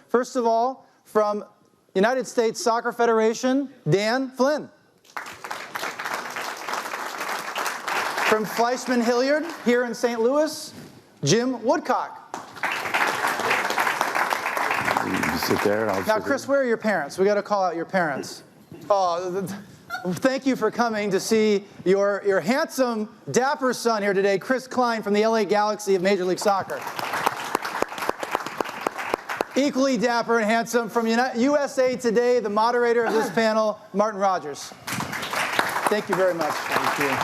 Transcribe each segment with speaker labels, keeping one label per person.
Speaker 1: First of all, from United States Soccer Federation, Dan Flynn. From Fleishman Hillard, here in St. Louis, Jim Woodcock.
Speaker 2: You sit there.
Speaker 1: Now, Chris, where are your parents? We got to call out your parents. Oh, thank you for coming to see your handsome, dapper son here today, Chris Klein from the LA Galaxy of Major League Soccer. Equally dapper and handsome from USA Today, the moderator of this panel, Martin Rogers. Thank you very much.
Speaker 3: Thank you.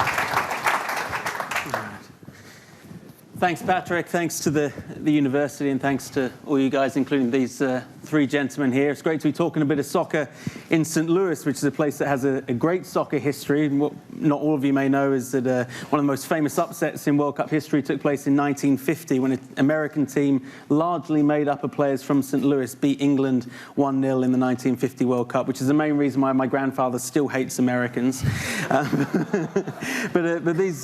Speaker 3: Thanks, Patrick. Thanks to the university, and thanks to all you guys, including these three gentlemen here. It's great to be talking a bit of soccer in St. Louis, which is a place that has a great soccer history. And what not all of you may know is that one of the most famous upsets in World Cup history took place in 1950 when an American team largely made up of players from St. Louis beat England 1-0 in the 1950 World Cup, which is the main reason why my grandfather still hates Americans. But these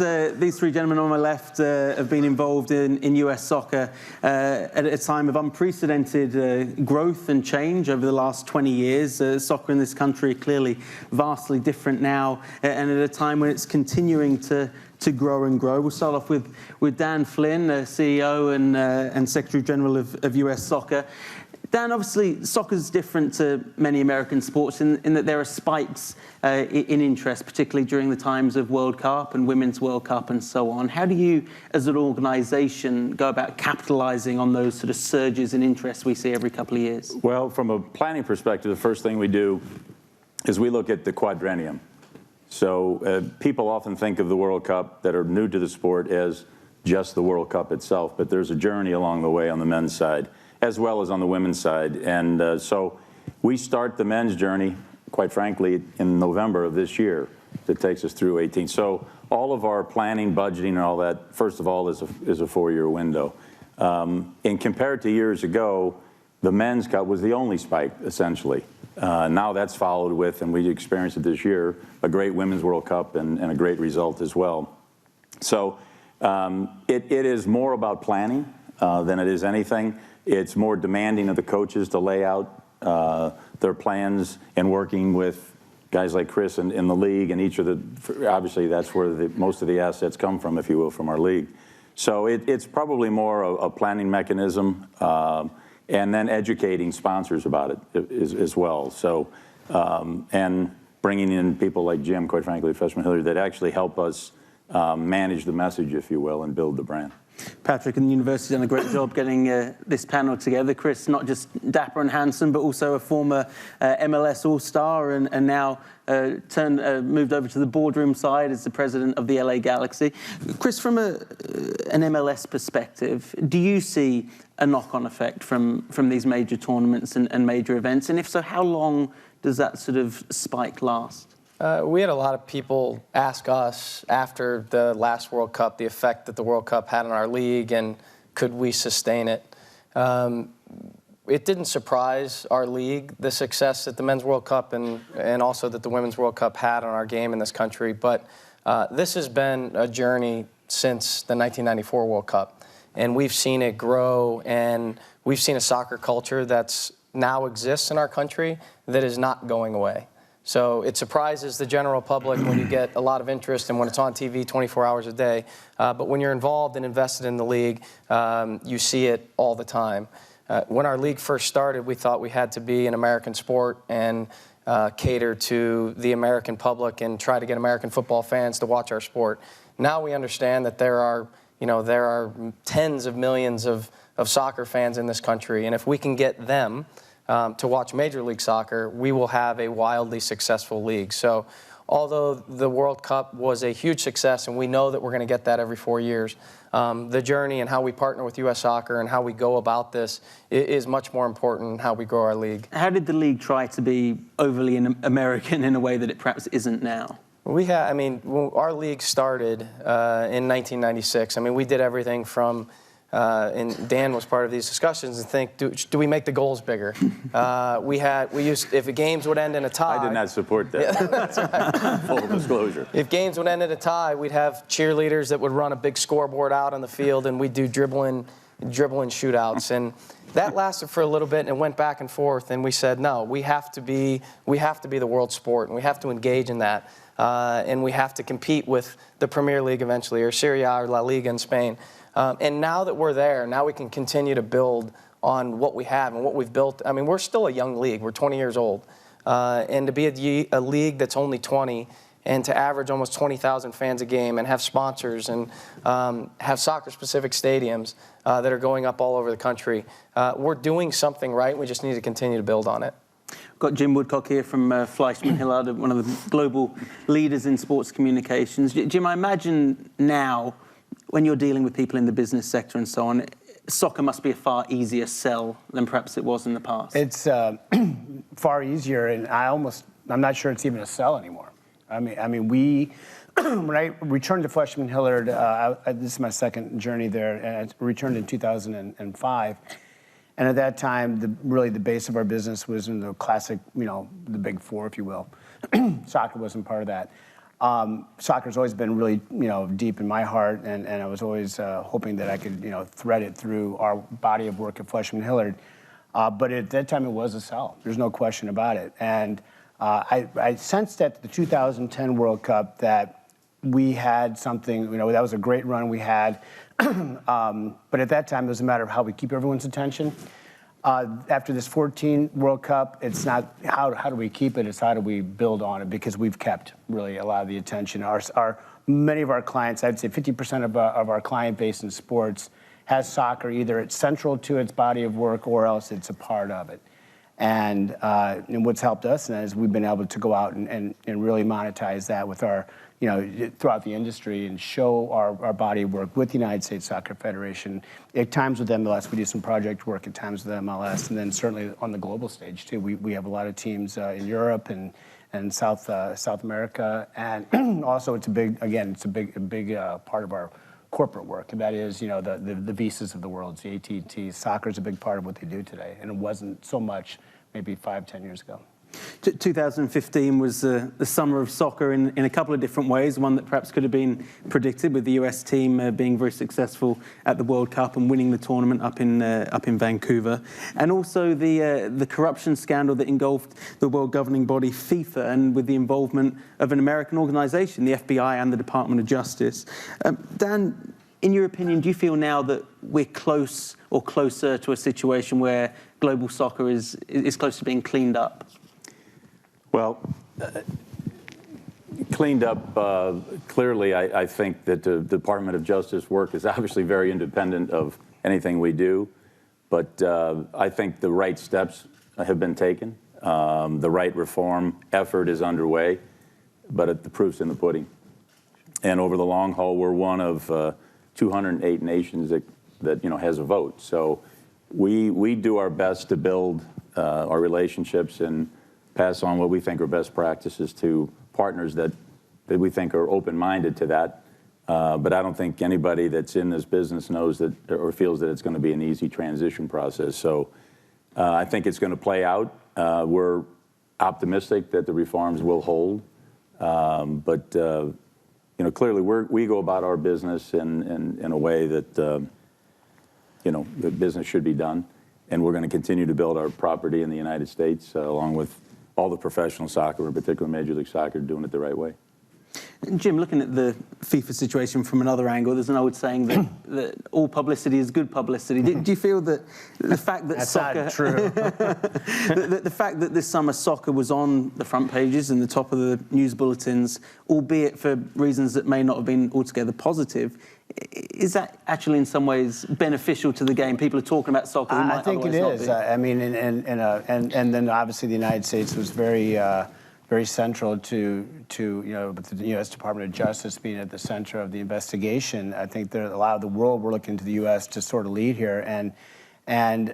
Speaker 3: three gentlemen on my left have been involved in US soccer at a time of unprecedented growth and change over the last 20 years. Soccer in this country clearly vastly different now, and at a time when it's continuing to grow and grow. We'll start off with Dan Flynn, CEO and Secretary General of US Soccer. Dan, obviously, soccer's different to many American sports in that there are spikes in interest, particularly during the times of World Cup and Women's World Cup and so on. How do you, as an organization, go about capitalizing on those sort of surges in interest we see every couple of years?
Speaker 2: Well, from a planning perspective, the first thing we do is we look at the quadrennium. So people often think of the World Cup that are new to the sport as just the World Cup itself, but there's a journey along the way on the men's side, as well as on the women's side. And so we start the men's journey, quite frankly, in November of this year. That takes us through 18. So all of our planning, budgeting, and all that, first of all, is a 4-year window. And compared to years ago, the men's cup was the only spike, essentially. Now that's followed with, and we experienced it this year, a great Women's World Cup and a great result as well. So it is more about planning than it is anything. It's more demanding of the coaches to lay out their plans and working with guys like Chris in the league, and each of the, obviously that's where most of the assets come from, if you will, from our league. So it's probably more a planning mechanism and then educating sponsors about it as well. So, and bringing in people like Jim, quite frankly, Fleishman Hillard, that actually help us manage the message, if you will, and build the brand.
Speaker 3: Patrick and the university done a great job getting this panel together. Chris, not just dapper and handsome, but also a former MLS All-Star and now moved over to the boardroom side as the president of the LA Galaxy. Chris, from an MLS perspective, do you see a knock-on effect from these major tournaments and major events? And if so, how long does that sort of spike last?
Speaker 4: We had a lot of people ask us after the last World Cup the effect that the World Cup had on our league and could we sustain it. It didn't surprise our league, the success that the Men's World Cup and also that the Women's World Cup had on our game in this country. But this has been a journey since the 1994 World Cup. And we've seen it grow, and we've seen a soccer culture that's now exists in our country that is not going away. So it surprises the general public when you get a lot of interest and when it's on TV 24 hours a day. But when you're involved and invested in the league, you see it all the time. When our league first started, we thought we had to be an American sport and cater to the American public and try to get American football fans to watch our sport. Now we understand that there are tens of millions of soccer fans in this country, and if we can get them to watch Major League Soccer, we will have a wildly successful league. So although the World Cup was a huge success, and we know that we're going to get that every 4 years, the journey and how we partner with U.S. Soccer and how we go about this is much more important than how we grow our league.
Speaker 3: How did the league try to be overly American in a way that it perhaps isn't now?
Speaker 4: Our league started in 1996. We did everything from and Dan was part of these discussions and think, do we make the goals bigger? If the games would end in a tie.
Speaker 2: I did not support that.
Speaker 4: Yeah, that's right.
Speaker 2: Full disclosure.
Speaker 4: If games would end in a tie, we'd have cheerleaders that would run a big scoreboard out on the field, and we'd do dribbling shootouts. And That lasted for a little bit and it went back and forth, and we said, no, we have to be the world sport, and we have to engage in that, and we have to compete with the Premier League eventually, or Serie A or La Liga in Spain. And now that we're there, now we can continue to build on what we have and what we've built. I mean, we're still a young league. We're 20 years old. And to be a league that's only 20 and to average almost 20,000 fans a game and have sponsors and have soccer-specific stadiums that are going up all over the country, we're doing something right. We just need to continue to build on it.
Speaker 3: Got Jim Woodcock here from Fleishman, Hillard, one of the global leaders in sports communications. Jim, I imagine now, when you're dealing with people in the business sector and so on, soccer must be a far easier sell than perhaps it was in the past.
Speaker 5: It's far easier, and I'm not sure it's even a sell anymore. I mean, we, when I returned to Fleishman Hillard, this is my second journey there, and I returned in 2005. And at that time, really the base of our business was in the classic, the big four, if you will. Soccer wasn't part of that. Soccer's always been really, deep in my heart, and I was always hoping that I could, thread it through our body of work at Fleishman Hillard. But at that time, it was a sell. There's no question about it. And I sensed at the 2010 World Cup that we had something, that was a great run we had. But at that time, it was a matter of how we keep everyone's attention. After this 14 World Cup, it's not how do we keep it, it's how do we build on it, because we've kept really a lot of the attention. Many of our clients, I'd say 50% of our client base in sports has soccer, either it's central to its body of work or else it's a part of it. And what's helped us is we've been able to go out and really monetize that with our, throughout the industry and show our body of work with the United States Soccer Federation. At times with MLS, we do some project work, at times with MLS, and then certainly on the global stage too. We have a lot of teams in Europe and South America, and also it's a big part of our corporate work, and that is, the Visas of the world, the AT&T. Soccer is a big part of what they do today, and it wasn't so much maybe 5-10 years ago.
Speaker 3: 2015 was the summer of soccer in a couple of different ways. One that perhaps could have been predicted, with the US team being very successful at the World Cup and winning the tournament up in Vancouver, and also the corruption scandal that engulfed the world governing body FIFA, and with the involvement of an American organisation, the FBI and the Department of Justice. Dan, in your opinion, do you feel now that we're close or closer to a situation where global soccer is close to being cleaned up?
Speaker 2: Well, cleaned up, clearly, I think that the Department of Justice work is obviously very independent of anything we do, but I think the right steps have been taken. The right reform effort is underway, but the proof's in the pudding. And over the long haul, we're one of 208 nations that has a vote. So we do our best to build our relationships and pass on what we think are best practices to partners that we think are open-minded to that. But I don't think anybody that's in this business knows that or feels that it's going to be an easy transition process. So I think it's going to play out. We're optimistic that the reforms will hold. But clearly we go about our business in a way that the business should be done. And we're going to continue to build our property in the United States along with all the professional soccer, in particular Major League Soccer, doing it the right way.
Speaker 3: And Jim, looking at the FIFA situation from another angle, there's an old saying that all publicity is good publicity. Do you feel that the fact that
Speaker 5: That's
Speaker 3: soccer,
Speaker 5: not true.
Speaker 3: the fact that this summer soccer was on the front pages and the top of the news bulletins, albeit for reasons that may not have been altogether positive, is that actually in some ways beneficial to the game? People are talking about soccer.
Speaker 5: I think it is. I mean, and then obviously the United States was very central to with the U.S. Department of Justice being at the center of the investigation. I think that a lot of the world we're looking to the U.S. to sort of lead here, and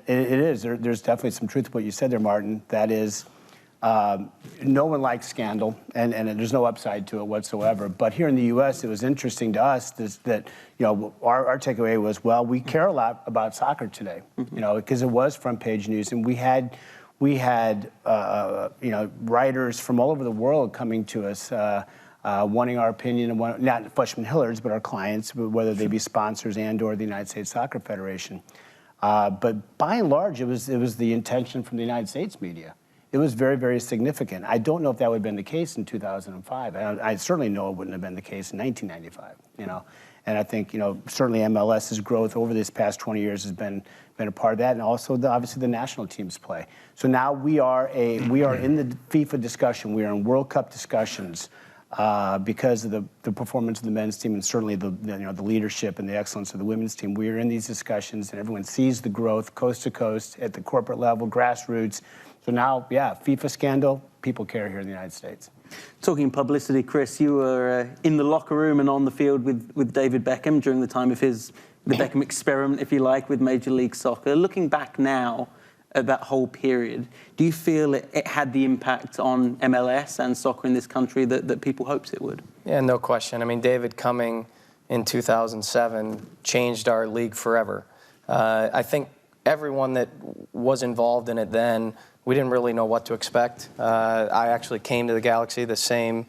Speaker 5: it is. There's definitely some truth to what you said there, Martin. That is, no one likes scandal, and there's no upside to it whatsoever. But here in the U.S., it was interesting to us that our takeaway was, well, we care a lot about soccer today, because it was front page news, and we had writers from all over the world coming to us, wanting our opinion, and not Fleishman Hillards, but our clients, whether they be sponsors and/or the United States Soccer Federation. But by and large, it was the intention from the United States media. It was very, very significant. I don't know if that would have been the case in 2005. I certainly know it wouldn't have been the case in 1995. And I think certainly MLS's growth over this past 20 years has been a part of that, and also obviously the national teams play. So now we are in the FIFA discussion. We are in World Cup discussions because of the performance of the men's team, and certainly the leadership and the excellence of the women's team. We are in these discussions, and everyone sees the growth coast to coast at the corporate level, grassroots. So now, FIFA scandal, people care here in the United States.
Speaker 3: Talking publicity, Chris, you were in the locker room and on the field with David Beckham during the time of the Beckham experiment, if you like, with Major League Soccer. Looking back now at that whole period, do you feel it had the impact on MLS and soccer in this country that people hoped it would?
Speaker 4: Yeah, no question. I mean, David coming in 2007 changed our league forever. I think everyone that was involved in it then, we didn't really know what to expect. I actually came to the Galaxy the same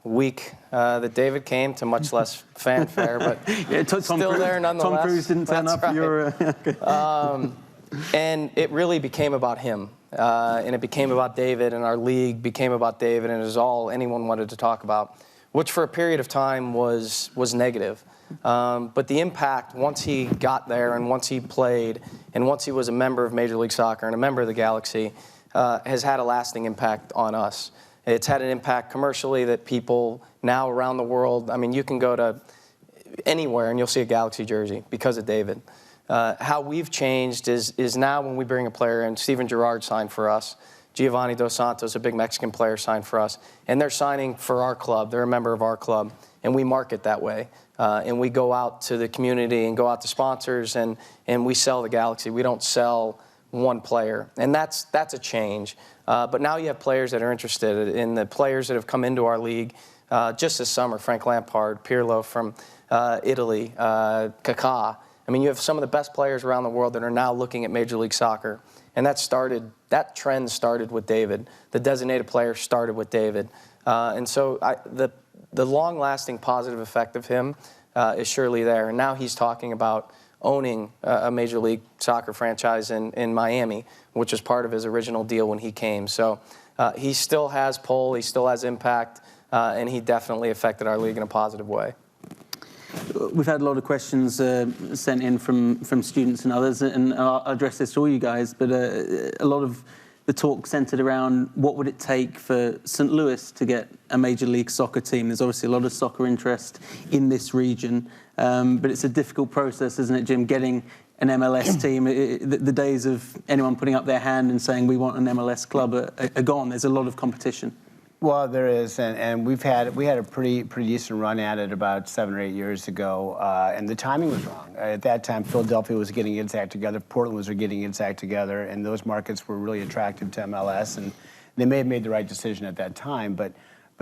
Speaker 4: week that David came, to much less fanfare, but still there nonetheless.
Speaker 3: Tom Cruise didn't turn up.
Speaker 4: Right. And it really became about him, and it became about David, and our league became about David, and it was all anyone wanted to talk about, which for a period of time was negative. But the impact, once he got there and once he played and once he was a member of Major League Soccer and a member of the Galaxy, has had a lasting impact on us. It's had an impact commercially that people now around the world, I mean, you can go to anywhere and you'll see a Galaxy jersey because of David. How we've changed is now when we bring a player in, Steven Gerrard signed for us, Giovanni Dos Santos, a big Mexican player, signed for us, and they're signing for our club. They're a member of our club, and we market that way. And we go out to the community and go out to sponsors, and we sell the Galaxy. We don't sell one player, and that's a change. But now you have players that are interested in the players that have come into our league just this summer. Frank Lampard, Pirlo from Italy, Kaká. I mean, you have some of the best players around the world that are now looking at Major League Soccer, and that trend started with David. The designated player started with David, and so the long-lasting positive effect of him is surely there. And now he's talking about owning a Major League Soccer franchise in Miami, which was part of his original deal when he came. So he still has pull, he still has impact, and he definitely affected our league in a positive way.
Speaker 3: We've had a lot of questions sent in from students and others, and I'll address this to all you guys, but a lot of the talk centered around what would it take for St. Louis to get a Major League Soccer team. There's obviously a lot of soccer interest in this region, but it's a difficult process, isn't it, Jim, getting an MLS team? The days of anyone putting up their hand and saying we want an MLS club are gone. There's a lot of competition.
Speaker 5: Well, there is, and we had a pretty decent run at it about 7 or 8 years ago, and the timing was wrong. At that time, Philadelphia was getting its act together, Portland was getting its act together, and those markets were really attractive to MLS, and they may have made the right decision at that time, but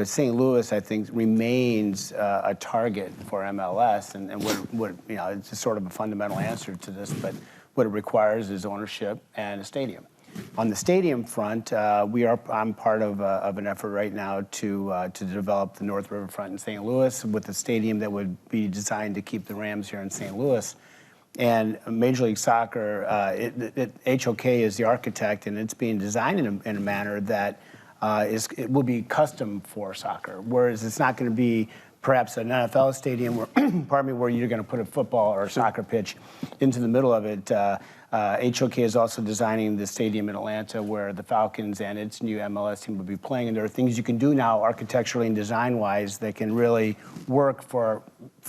Speaker 5: St. Louis, I think, remains a target for MLS, and what it's just sort of a fundamental answer to this, but what it requires is ownership and a stadium. On the stadium front, I'm part of an effort right now to develop the North Riverfront in St. Louis with a stadium that would be designed to keep the Rams here in St. Louis. And Major League Soccer, HOK is the architect, and it's being designed in a manner that it will be custom for soccer, whereas it's not going to be perhaps an NFL stadium where you're going to put a football or a soccer pitch into the middle of it. HOK is also designing the stadium in Atlanta where the Falcons and its new MLS team will be playing. And there are things you can do now architecturally and design-wise that can really work for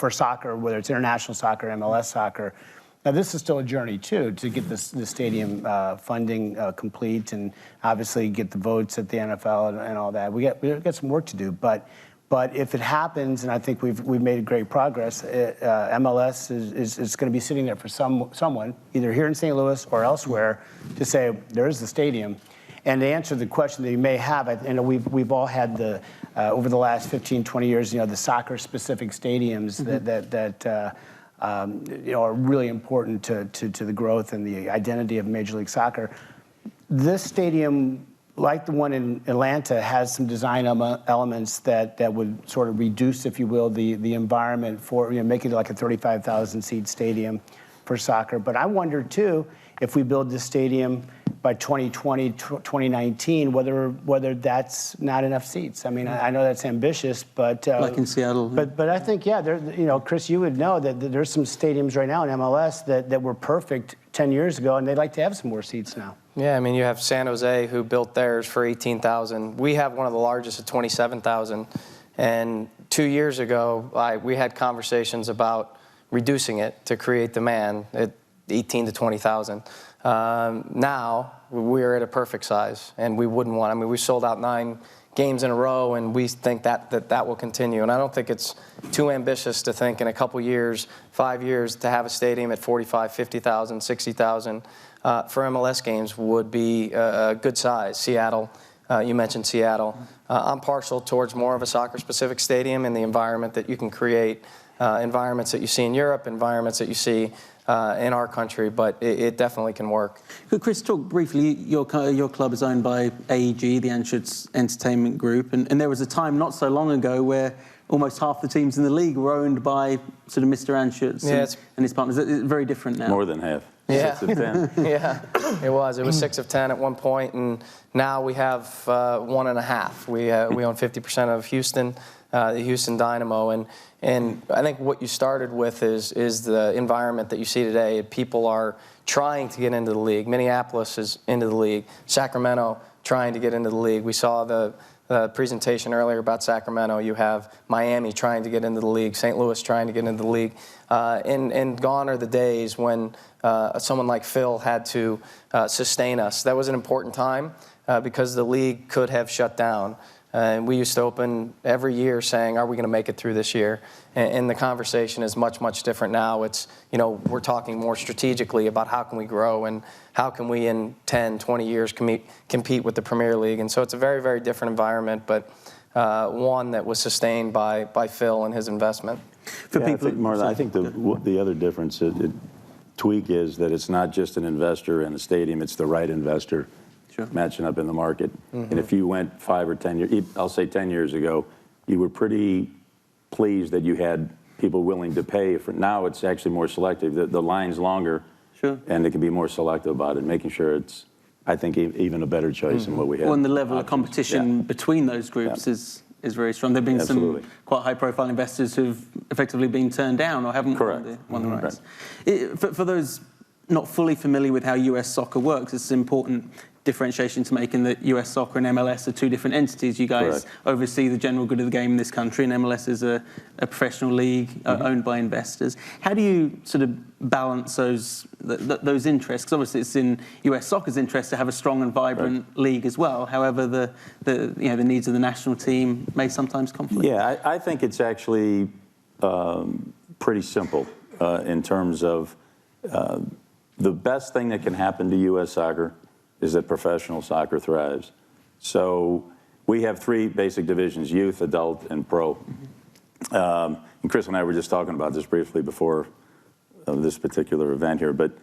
Speaker 5: soccer, whether it's international soccer, MLS soccer. Now, this is still a journey, too, to get the stadium funding complete and obviously get the votes at the NFL and all that. We got some work to do, but if it happens, and I think we've made great progress, MLS is going to be sitting there for someone, either here in St. Louis or elsewhere, to say, there's the stadium. And to answer the question that you may have, we've all had over the last 15, 20 years, the soccer-specific stadiums that are really important to the growth and the identity of Major League Soccer. This stadium, like the one in Atlanta, has some design elements that would sort of reduce, if you will, the environment for, make it like a 35,000 seat stadium for soccer. But I wonder too, if we build this stadium by 2020, 2019, whether that's not enough seats. I mean, I know that's ambitious, but
Speaker 3: like in Seattle.
Speaker 5: But I think, yeah, Chris, you would know that there's some stadiums right now in MLS that were perfect 10 years ago, and they'd like to have some more seats now.
Speaker 4: Yeah, I mean, you have San Jose who built theirs for 18,000. We have one of the largest at 27,000. And 2 years ago, we had conversations about reducing it to create demand at 18 to 20,000. Now we're at a perfect size, and we wouldn't want. I mean, we sold out 9 games in a row, and we think that will continue. And I don't think it's too ambitious to think in a couple years, 5 years, to have a stadium at 45, 50,000, 60,000 for MLS games would be a good size. Seattle, you mentioned Seattle. I'm partial towards more of a soccer-specific stadium in the environment that you can create, environments that you see in Europe, environments that you see in our country, but it definitely can work.
Speaker 3: Could Chris talk briefly? Your club is owned by AEG, the Anschutz Entertainment Group, and there was a time not so long ago where almost half the teams in the league were owned by sort of Mr. Anschutz and his partners. It's very different now.
Speaker 2: More than half.
Speaker 4: Yeah.
Speaker 2: 6 of 10.
Speaker 4: Yeah, it was. It was 6 of 10 at one point, and now we have 1.5. We own 50% of Houston, the Houston Dynamo, and I think what you started with is the environment that you see today. People are trying to get into the league. Minneapolis is into the league. Sacramento trying to get into the league. We saw the presentation earlier about Sacramento. You have Miami trying to get into the league, St. Louis trying to get into the league. And gone are the days when someone like Phil had to sustain us. That was an important time because the league could have shut down. And we used to open every year saying, are we going to make it through this year? And the conversation is much, much different now. It's, we're talking more strategically about how can we grow and how can we in 10, 20 years compete with the Premier League. And so it's a very, very different environment, but one that was sustained by Phil and his investment.
Speaker 2: For people, I think the other difference, tweak is that it's not just an investor in a stadium, it's the right investor. Sure. Matching up in the market. Mm-hmm. And if you went 5 or 10 years, I'll say 10 years ago, you were pretty pleased that you had people willing to pay. Now it's actually more selective. The line's longer, sure, and they can be more selective about it, making sure it's, I think, even a better choice than what we had.
Speaker 3: Well, and the level of competition between those groups is very strong. There have been some quite high-profile investors who've effectively been turned down or haven't won the rights. For those not fully familiar with how US soccer works, it's an important differentiation to make in that US soccer and MLS are 2 different entities. You guys oversee the general good of the game in this country, and MLS is a professional league owned by investors. How do you sort of balance those interests? Because obviously it's in US soccer's interest to have a strong and vibrant league as well. However, the needs of the national team may sometimes conflict.
Speaker 2: Yeah, I think it's actually pretty simple in terms of the best thing that can happen to US soccer is that professional soccer thrives. So we have 3 basic divisions: youth, adult, and pro. And Chris and I were just talking about this briefly before this particular event here, but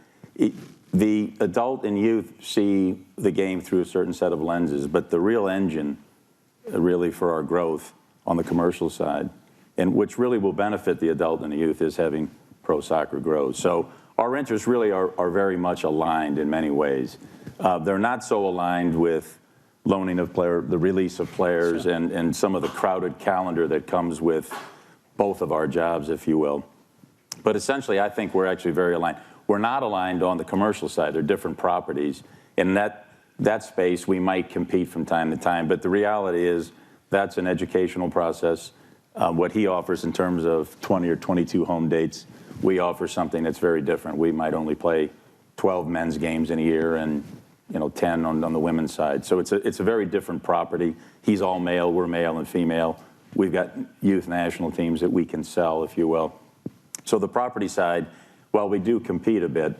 Speaker 2: the adult and youth see the game through a certain set of lenses, but the real engine really for our growth on the commercial side, and which really will benefit the adult and the youth, is having pro soccer grow. So our interests really are very much aligned in many ways. They're not so aligned with loaning of the release of players, and some of the crowded calendar that comes with both of our jobs, if you will. But essentially, I think we're actually very aligned. We're not aligned on the commercial side. They're different properties. In that space, we might compete from time to time, but the reality is that's an educational process. What he offers in terms of 20 or 22 home dates, we offer something that's very different. We might only play 12 men's games in a year and 10 on the women's side. So it's a very different property. He's all male, we're male and female. We've got youth national teams that we can sell, if you will. So the property side, while we do compete a bit,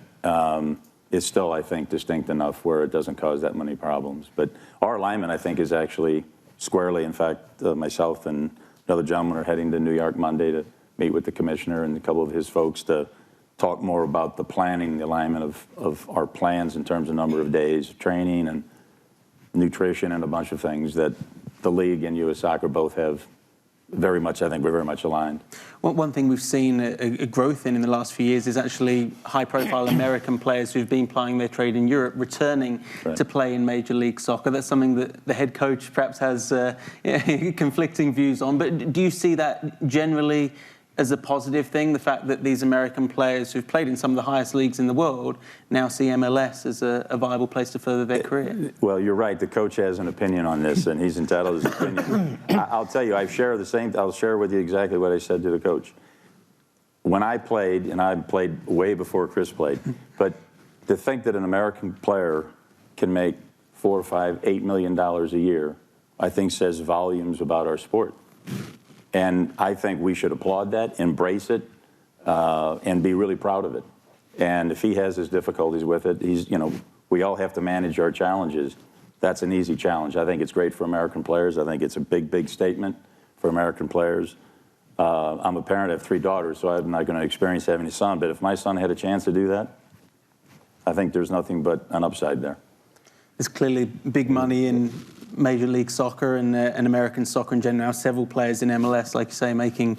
Speaker 2: is still, I think, distinct enough where it doesn't cause that many problems. But our alignment, I think, is actually squarely. In fact, myself and another gentleman are heading to New York Monday to meet with the commissioner and a couple of his folks to talk more about the planning, the alignment of our plans in terms of number of days of training and nutrition and a bunch of things that the league and US Soccer both have very much, I think we're very much aligned.
Speaker 3: Well, one thing we've seen a growth in the last few years is actually high-profile American players who've been plying their trade in Europe returning to play in Major League Soccer. That's something that the head coach perhaps has conflicting views on. But do you see that generally as a positive thing, the fact that these American players who've played in some of the highest leagues in the world now see MLS as a viable place to further their career?
Speaker 2: Well, you're right. The coach has an opinion on this, and he's entitled to his opinion. I'll tell you, I'll share with you exactly what I said to the coach. When I played, and I played way before Chris played, but to think that an American player can make $4, $5, $8 million a year, I think says volumes about our sport. And I think we should applaud that, embrace it, and be really proud of it. And if he has his difficulties with it, we all have to manage our challenges. That's an easy challenge. I think it's great for American players. I think it's a big, big statement for American players. I'm a parent, I have 3 daughters, so I'm not going to experience having a son. But if my son had a chance to do that, I think there's nothing but an upside there.
Speaker 3: There's clearly big money in Major League Soccer and American soccer in general. Now, several players in MLS, like you say, making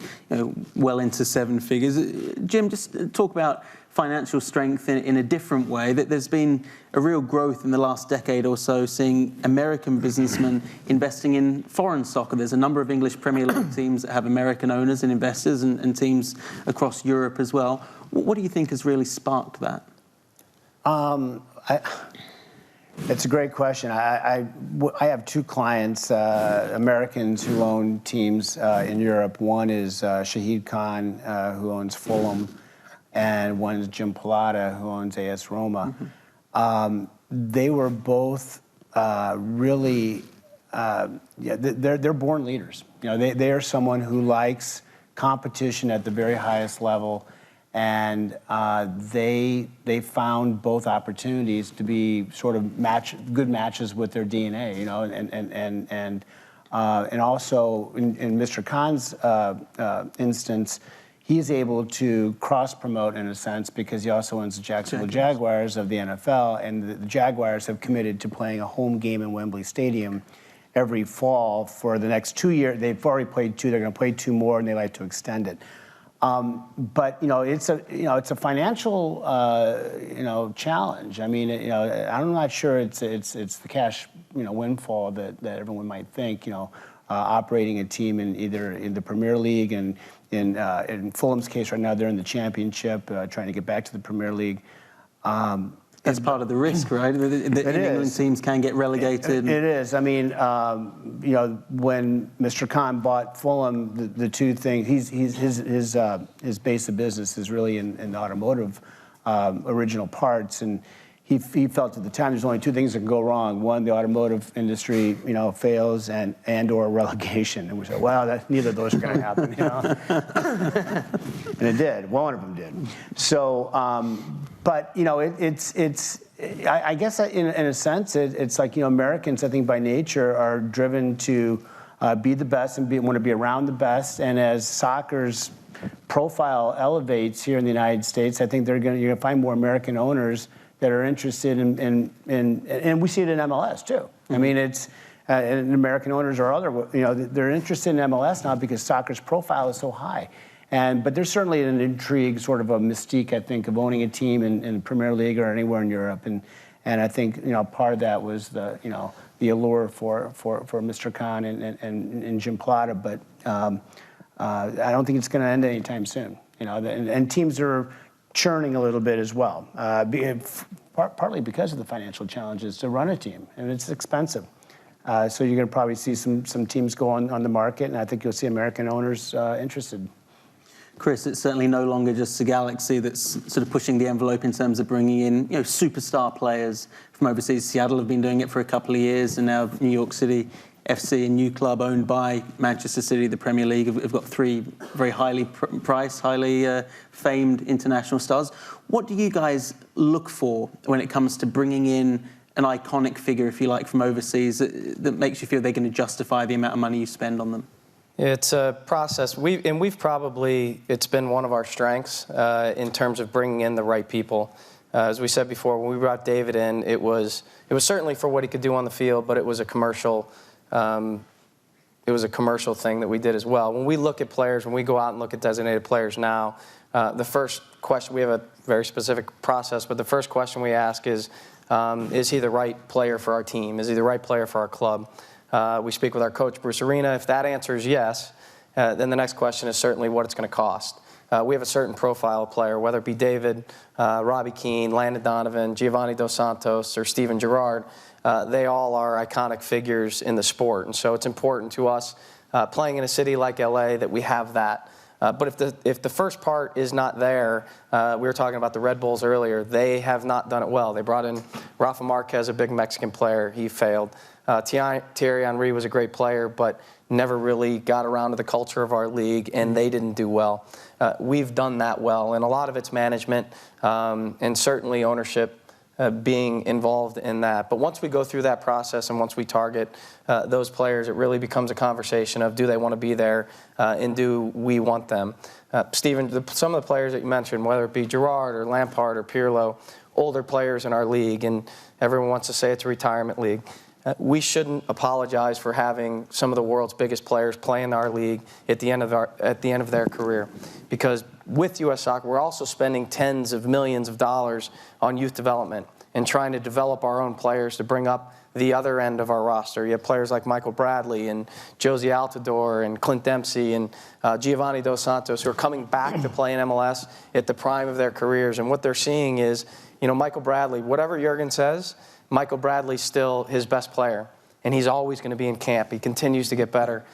Speaker 3: well into 7 figures. Jim, just talk about financial strength in a different way. That there's been a real growth in the last decade or so, seeing American businessmen investing in foreign soccer. There's a number of English Premier League teams that have American owners and investors, and teams across Europe as well. What do you think has really sparked that?
Speaker 5: It's a great question. I have 2 clients, Americans who own teams in Europe. One is Shahid Khan, who owns Fulham, and one is Jim Pilata, who owns AS Roma. They were both really, they're born leaders. They are someone who likes competition at the very highest level. And they found both opportunities to be sort of good matches with their DNA, and also in Mr. Khan's instance, he's able to cross-promote in a sense because he also owns the Jacksonville Jaguars of the NFL, and the Jaguars have committed to playing a home game in Wembley Stadium every fall for the next 2 years. They've already played 2; they're going to play 2 more, and they like to extend it. But it's a financial challenge. I mean, I'm not sure it's the cash windfall that everyone might think. Operating a team in either in the Premier League, and in Fulham's case right now they're in the Championship, trying to get back to the Premier League.
Speaker 3: That's part of the risk, right? The England teams can get relegated.
Speaker 5: It is. I mean, when Mr. Khan bought Fulham, the 2 things, his base of business is really in the automotive original parts, and he felt at the time there's only 2 things that can go wrong. One, the automotive industry, fails, and or relegation. And we said, well, neither of those are going to happen, And it did. One of them did. So, but I guess in a sense, it's like Americans, I think by nature, are driven to be the best and want to be around the best. And as soccer's profile elevates here in the United States, I think you're going to find more American owners that are interested in and we see it in MLS too. I mean, it's and American owners or other, they're interested in MLS now because soccer's profile is so high. But there's certainly an intrigue, sort of a mystique, I think, of owning a team in Premier League or anywhere in Europe. And I think part of that was the allure for Mr. Khan and Jim Pilata. But I don't think it's going to end anytime soon. And teams are churning a little bit as well, partly because of the financial challenges to run a team, and it's expensive. So you're going to probably see some teams go on the market, and I think you'll see American owners interested.
Speaker 3: Chris, it's certainly no longer just the Galaxy that's sort of pushing the envelope in terms of bringing in, superstar players from overseas. Seattle have been doing it for a couple of years, and now New York City FC, a new club owned by Manchester City, the Premier League, have got 3 very highly priced, highly famed international stars. What do you guys look for when it comes to bringing in an iconic figure, if you like, from overseas that makes you feel they're going to justify the amount of money you spend on them?
Speaker 4: It's a process. It's been one of our strengths in terms of bringing in the right people. As we said before, when we brought David in, it was certainly for what he could do on the field, but it was a commercial it was a commercial thing that we did as well. When we look at players, when we go out and look at designated players now, the first question, we have a very specific process, but the first question we ask is he the right player for our team? Is he the right player for our club? We speak with our coach, Bruce Arena. If that answer is yes, then the next question is certainly what it's going to cost. We have a certain profile of player, whether it be David, Robbie Keane, Landon Donovan, Giovanni Dos Santos, or Steven Gerrard. They all are iconic figures in the sport. And so it's important to us playing in a city like LA that we have that. But if the first part is not there, we were talking about the Red Bulls earlier, they have not done it well. They brought in Rafa Marquez, a big Mexican player. He failed. Thierry Henry was a great player, but never really got around to the culture of our league, and they didn't do well. We've done that well, and a lot of it's management and certainly ownership being involved in that. But once we go through that process and once we target those players, it really becomes a conversation of do they want to be there and do we want them. Stephen, some of the players that you mentioned, whether it be Gerrard or Lampard or Pirlo, older players in our league, and everyone wants to say it's a retirement league. We shouldn't apologize for having some of the world's biggest players play in our league at the end of their career, because with U.S. Soccer, we're also spending tens of millions of dollars on youth development and trying to develop our own players to bring up the other end of our roster. You have players like Michael Bradley and Josie Altidore and Clint Dempsey and Giovanni Dos Santos who are coming back to play in MLS at the prime of their careers. And what they're seeing is, Michael Bradley, whatever Jurgen says, Michael Bradley's still his best player, and he's always going to be in camp. He continues to get better.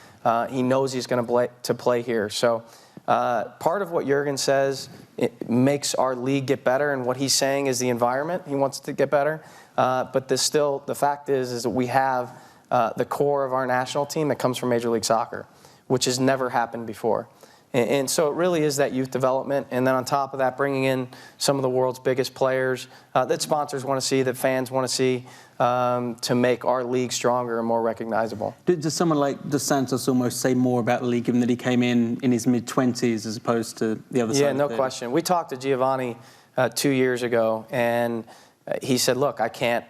Speaker 4: He knows he's going to play here. So part of what Jurgen says, it makes our league get better, and what he's saying is the environment. He wants to get better. But the fact is that we have the core of our national team that comes from Major League Soccer, which has never happened before. And so it really is that youth development, and then on top of that, bringing in some of the world's biggest players that sponsors want to see, that fans want to see, to make our league stronger and more recognizable.
Speaker 3: Does someone like Dos Santos almost say more about the league, given that he came in his mid-20s as opposed to the other side?
Speaker 4: Yeah, no question. We talked to Giovanni 2 years ago, and he said, look, I can't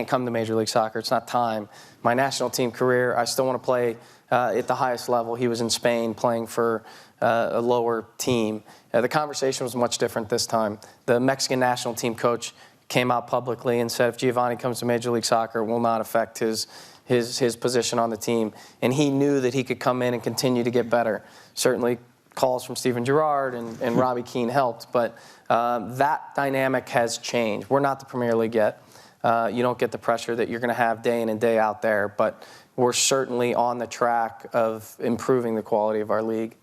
Speaker 4: come to Major League Soccer. It's not time. My national team career, I still want to play at the highest level. He was in Spain playing for a lower team. The conversation was much different this time. The Mexican national team coach came out publicly and said if Giovanni comes to Major League Soccer, it will not affect his position on the team. And he knew that he could come in and continue to get better. Certainly calls from Steven Gerrard and Robbie Keane helped, but that dynamic has changed. We're not the Premier League yet. You don't get the pressure that you're going to have day in and day out there, but we're certainly on the track of improving the quality of our league.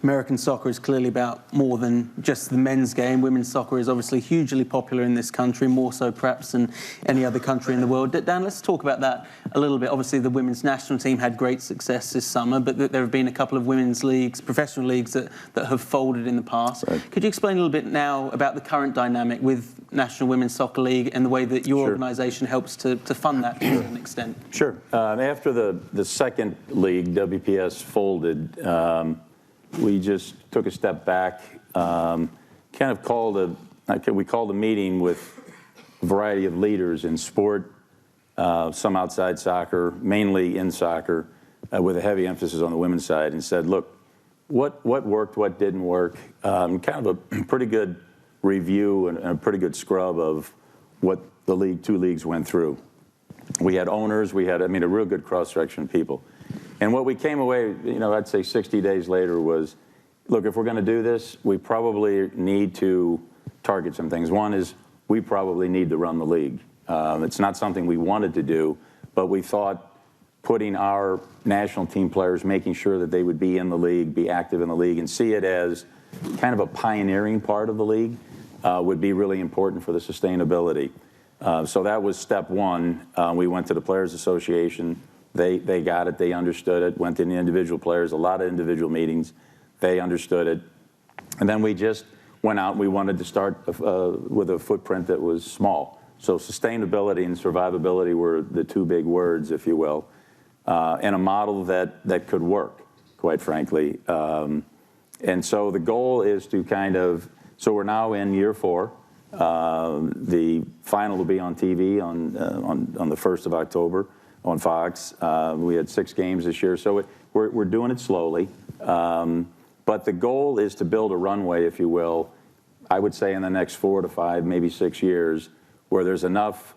Speaker 3: American soccer is clearly about more than just the men's game. Women's soccer is obviously hugely popular in this country, more so perhaps than any other country in the world. Dan, let's talk about that a little bit. Obviously, the women's national team had great success this summer, but there have been a couple of women's leagues, professional leagues, that have folded in the past. Right. Could you explain a little bit now about the current dynamic with National Women's Soccer League and the way that your organisation helps to fund that to an extent? Sure.
Speaker 2: After the second league, WPS, folded, we just took a step back, we called a meeting with a variety of leaders in sport, some outside soccer, mainly in soccer, with a heavy emphasis on the women's side, and said, look, what worked, what didn't work, kind of a pretty good review and a pretty good scrub of what the two leagues went through. We had owners, we had, a real good cross-section of people. And what we came away, I'd say 60 days later was, look, if we're going to do this, we probably need to target some things. One is we probably need to run the league. It's not something we wanted to do, but we thought putting our national team players, making sure that they would be in the league, be active in the league, and see it as kind of a pioneering part of the league would be really important for the sustainability. So that was step one. We went to the Players Association. They got it, they understood it, went to the individual players, a lot of individual meetings, they understood it. And then we just went out and we wanted to start with a footprint that was small. So sustainability and survivability were the two big words, if you will, and a model that could work, quite frankly. And so the goal is to so we're now in year 4. The final will be on TV on the 1st of October. on Fox. We had 6 games this year, so we're doing it slowly. But the goal is to build a runway, if you will, I would say in the next 4 to 5, maybe 6 years, where there's enough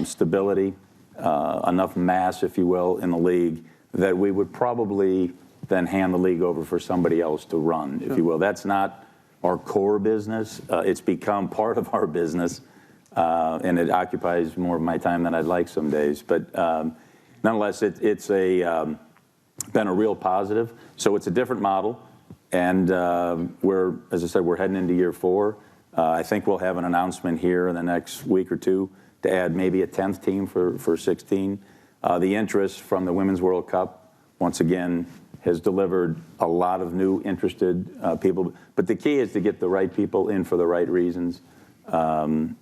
Speaker 2: stability, enough mass, if you will, in the league that we would probably then hand the league over for somebody else to run, if you will. That's not our core business. It's become part of our business, and it occupies more of my time than I'd like some days. But nonetheless, it's been a real positive. So it's a different model, and as I said, we're heading into year 4. I think we'll have an announcement here in the next week or 2 to add maybe a 10th team for 16. The interest from the Women's World Cup, once again, has delivered a lot of new interested people. But the key is to get the right people in for the right reasons. And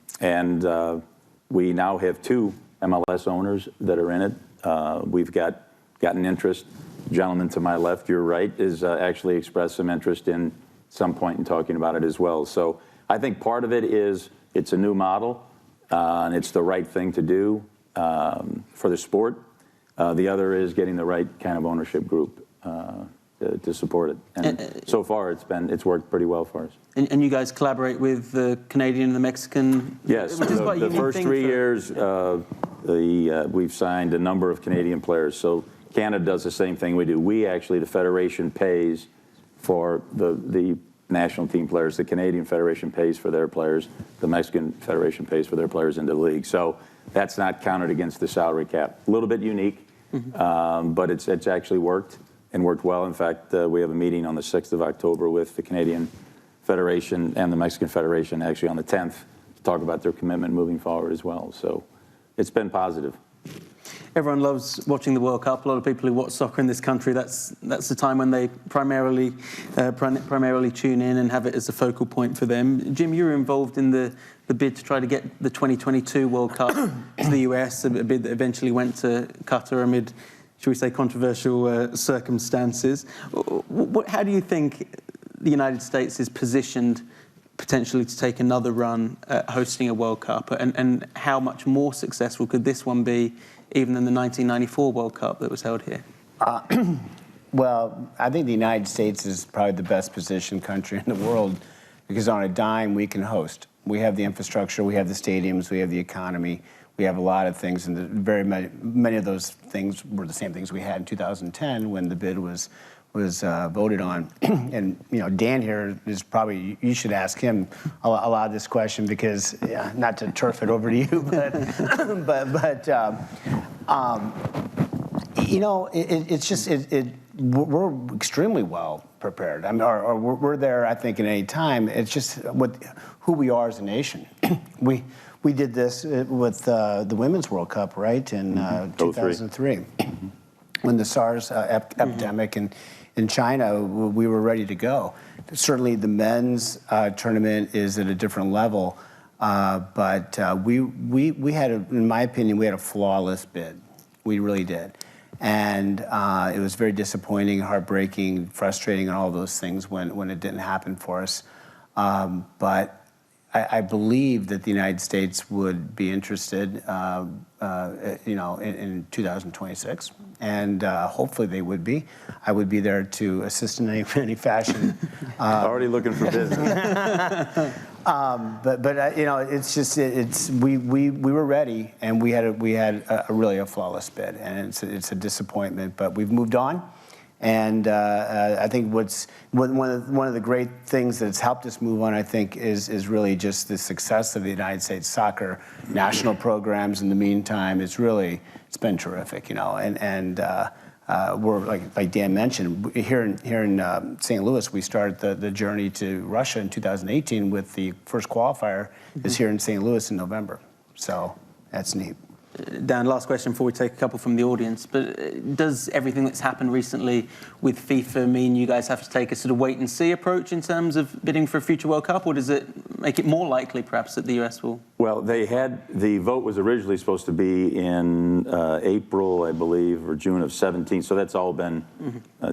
Speaker 2: we now have 2 MLS owners that are in it. We've gotten interest. Gentleman to my left, you're right, is actually expressed some interest in some point in talking about it as well. So I think part of it is it's a new model, and it's the right thing to do for the sport. The other is getting the right kind of ownership group to support it. And so far, it's worked pretty well for us.
Speaker 3: And you guys collaborate with the Canadian and the Mexican?
Speaker 2: Yes.
Speaker 3: Which is quite a
Speaker 2: the
Speaker 3: unique
Speaker 2: first
Speaker 3: thing
Speaker 2: 3 years, we've signed a number of Canadian players. So Canada does the same thing we do. We actually, the Federation pays for the national team players. The Canadian Federation pays for their players. The Mexican Federation pays for their players into the league. So that's not counted against the salary cap. A little bit unique, but it's actually worked and worked well. In fact, we have a meeting on the 6th of October with the Canadian Federation and the Mexican Federation, actually on the 10th, to talk about their commitment moving forward as well. So it's been positive.
Speaker 3: Everyone loves watching the World Cup. A lot of people who watch soccer in this country, that's the time when they primarily tune in and have it as a focal point for them. Jim, you were involved in the bid to try to get the 2022 World Cup to the US, a bid that eventually went to Qatar amid, shall we say, controversial circumstances. How do you think the United States is positioned potentially to take another run at hosting a World Cup, and how much more successful could this one be even than the 1994 World Cup that was held here?
Speaker 5: Well, I think the United States is probably the best positioned country in the world because on a dime we can host. We have the infrastructure, we have the stadiums, we have the economy, we have a lot of things, and very many of those things were the same things we had in 2010 when the bid was voted on. And Dan here is probably, you should ask him a lot of this question because, not to turf it over to you, it's just we're extremely well prepared. I mean, or we're there, I think, at any time. It's just who we are as a nation. We did this with the Women's World Cup, right, in 2003, when the SARS epidemic in China, we were ready to go. Certainly, the men's tournament is at a different level, but we had, in my opinion, we had a flawless bid. We really did, and it was very disappointing, heartbreaking, frustrating, and all those things when it didn't happen for us. But I believe that the United States would be interested, in 2026, and hopefully they would be. I would be there to assist in any fashion.
Speaker 2: Already looking for business.
Speaker 5: It's just we were ready, and we had a really flawless bid, and it's a disappointment, but we've moved on. And I think one of the great things that's helped us move on, I think, is really just the success of the United States soccer national programs. In the meantime, it's been terrific, And we're like Dan mentioned here in St. Louis. We started the journey to Russia in 2018 with the first qualifier is here in St. Louis in November. So that's neat.
Speaker 3: Dan, last question before we take a couple from the audience, but does everything that's happened recently with FIFA mean you guys have to take a sort of wait-and-see approach in terms of bidding for a future World Cup, or does it make it more likely, perhaps, that the US will?
Speaker 2: Well, the vote was originally supposed to be in April, I believe, or June of 17, so that's all been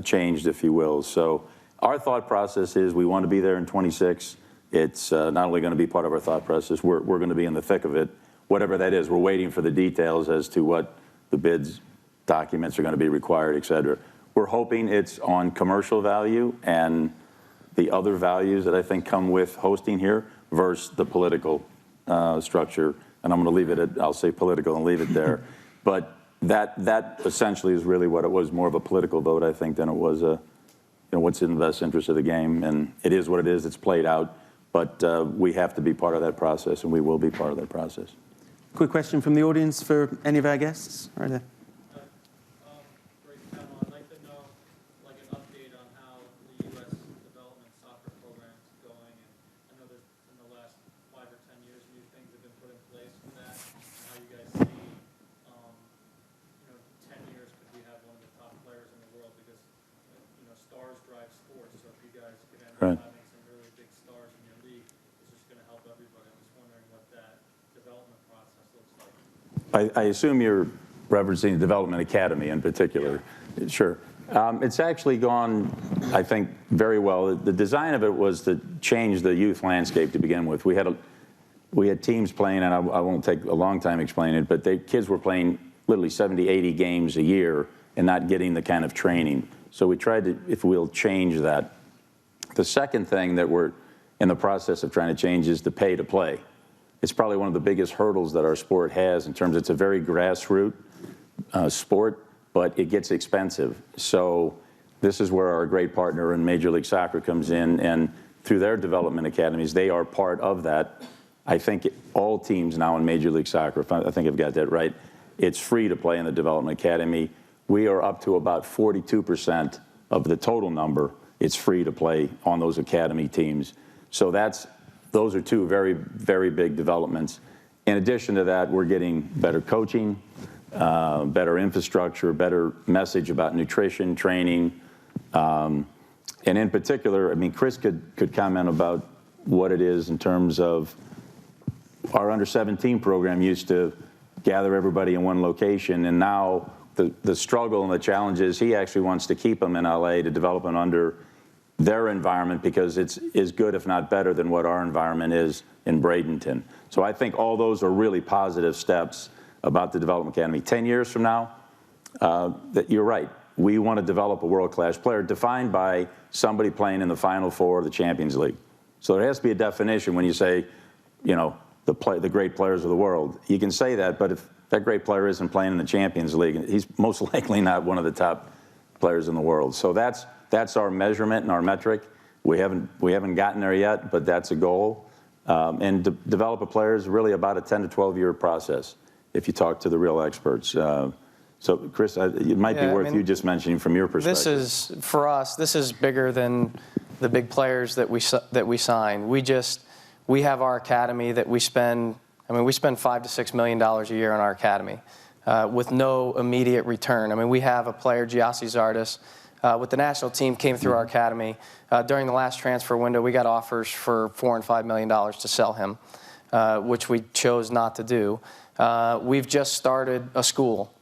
Speaker 2: changed, if you will. So our thought process is we want to be there in 26. It's not only going to be part of our thought process, we're going to be in the thick of it. Whatever that is, we're waiting for the details as to what the bids documents are going to be required, et cetera. We're hoping it's on commercial value and the other values that I think come with hosting here versus the political structure. And I'm going to leave it at, I'll say political and leave it there. But that essentially is really what it was, more of a political vote, I think, than it was a, what's in the best interest of the game. And it is what it is. It's played out. But we have to be part of that process, and we will be part of that process.
Speaker 3: Quick question from the audience for any of our guests. Right there.
Speaker 6: Great panel. I'd like to know, like, an update on how the U.S. development soccer program is going. And I know that in the last 5 or 10 years, new things have been put in place for that. And how you guys see, 10 years, could we have one of the top players in the world? Because, stars drive sports. So if you guys could end up having some really big stars in your league, it's just going to help everybody. I'm just wondering what that development process looks like.
Speaker 2: I assume you're referencing the Development Academy in particular. Yeah. Sure. It's actually gone, I think, very well. The design of it was to change the youth landscape to begin with. We had teams playing, and I won't take a long time explaining it, but kids were playing literally 70, 80 games a year and not getting the kind of training. So we tried to, if we'll, change that. The second thing that we're in the process of trying to change is the pay to play. It's probably one of the biggest hurdles that our sport has in terms of it's a very grassroots sport, but it gets expensive. So this is where our great partner in Major League Soccer comes in, and through their development academies, they are part of that. I think all teams now in Major League Soccer, I think I've got that right, it's free to play in the development academy. We are up to about 42% of the total number. It's free to play on those academy teams. So those are two very, very big developments. In addition to that, we're getting better coaching, better infrastructure, better message about nutrition, training. And in particular, I mean, Chris could comment about what it is in terms of our under-17 program used to gather everybody in one location, and now the struggle and the challenge is he actually wants to keep them in LA to develop them under their environment because it's as good, if not better, than what our environment is in Bradenton. So I think all those are really positive steps about the Development Academy. 10 years from now, that you're right. We want to develop a world-class player defined by somebody playing in the Final Four of the Champions League. So there has to be a definition when you say, the great players of the world. You can say that, but if that great player isn't playing in the Champions League, he's most likely not one of the top players in the world. So that's our measurement and our metric. We haven't gotten there yet, but that's a goal. And to develop a player is really about a 10 to 12 year process if you talk to the real experts. So Chris, it might be worth you just mentioning from your perspective.
Speaker 4: This is, for us, this is bigger than the big players that we sign. We have our academy that we spend $5 to $6 million a year on our academy with no immediate return. I mean, we have a player, Giassi Zardes, with the national team, came through our academy. During the last transfer window, we got offers for $4 and $5 million to sell him, which we chose not to do. We've just started a school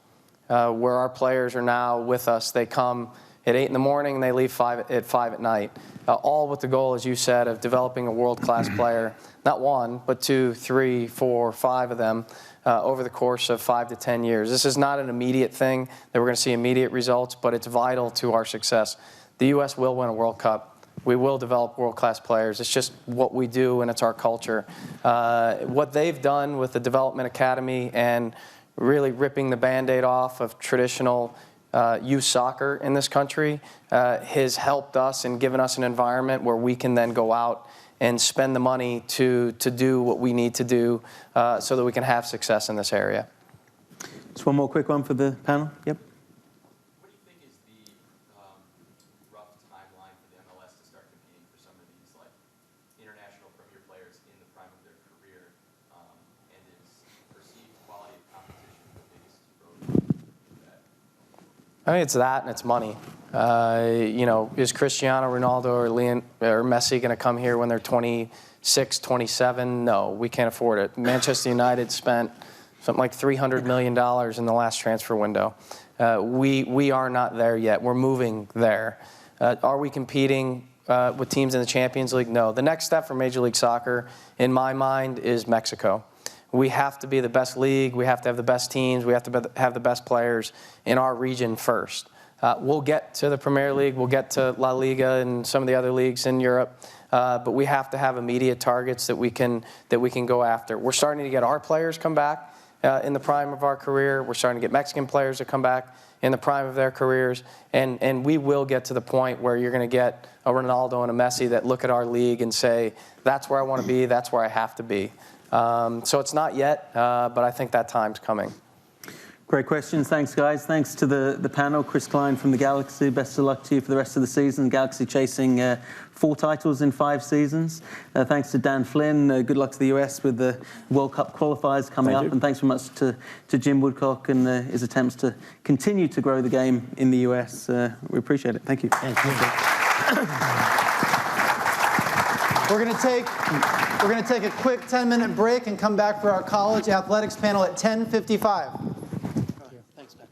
Speaker 4: where our players are now with us. They come at 8 in the morning and they leave at 5 at night, all with the goal, as you said, of developing a world-class player, not one, but 2, 3, 4, 5 of them over the course of 5 to 10 years. This is not an immediate thing that we're going to see immediate results, but it's vital to our success. The U.S. will win a World Cup. We will develop world-class players. It's just what we do, and it's our culture. What they've done with the Development Academy and really ripping the Band-Aid off of traditional youth soccer in this country has helped us and given us an environment where we can then go out and spend the money to do what we need to do so that we can have success in this area.
Speaker 3: Just one more quick one for the panel. Yep.
Speaker 7: What do you think is the rough timeline for the MLS to start competing for some of these international premier players in the prime of their career, and is perceived quality of competition the biggest road to that?
Speaker 4: I think it's that and it's money. Is Cristiano Ronaldo or Messi going to come here when they're 26, 27? No, we can't afford it. Manchester United spent something like $300 million in the last transfer window. We are not there yet. We're moving there. Are we competing with teams in the Champions League? No. The next step for Major League Soccer, in my mind, is Mexico. We have to be the best league. We have to have the best teams. We have to have the best players in our region first. We'll get to the Premier League. We'll get to La Liga and some of the other leagues in Europe. But we have to have immediate targets that we can go after. We're starting to get our players come back in the prime of our career. We're starting to get Mexican players to come back in the prime of their careers. And we will get to the point where you're going to get a Ronaldo and a Messi that look at our league and say, that's where I want to be, that's where I have to be. So it's not yet, but I think that time's coming.
Speaker 3: Great questions. Thanks, guys. Thanks to the panel. Chris Klein from the Galaxy. Best of luck to you for the rest of the season. Galaxy chasing 4 titles in 5 seasons. Thanks to Dan Flynn. Good luck to the US with the World Cup qualifiers coming up. And thanks very much to Jim Woodcock and his attempts to continue to grow the game in the US. We appreciate it. Thank you.
Speaker 5: Thank you.
Speaker 1: We're going to take a quick 10-minute break and come back for our college athletics panel at 10:55.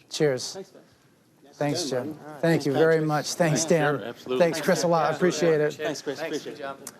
Speaker 1: Cheers. Thanks, Jim. Thank you very much. Thanks, Dan.
Speaker 8: Sure, absolutely.
Speaker 1: Thanks, Chris, a lot. I appreciate it.
Speaker 3: Thanks, Chris. Appreciate it.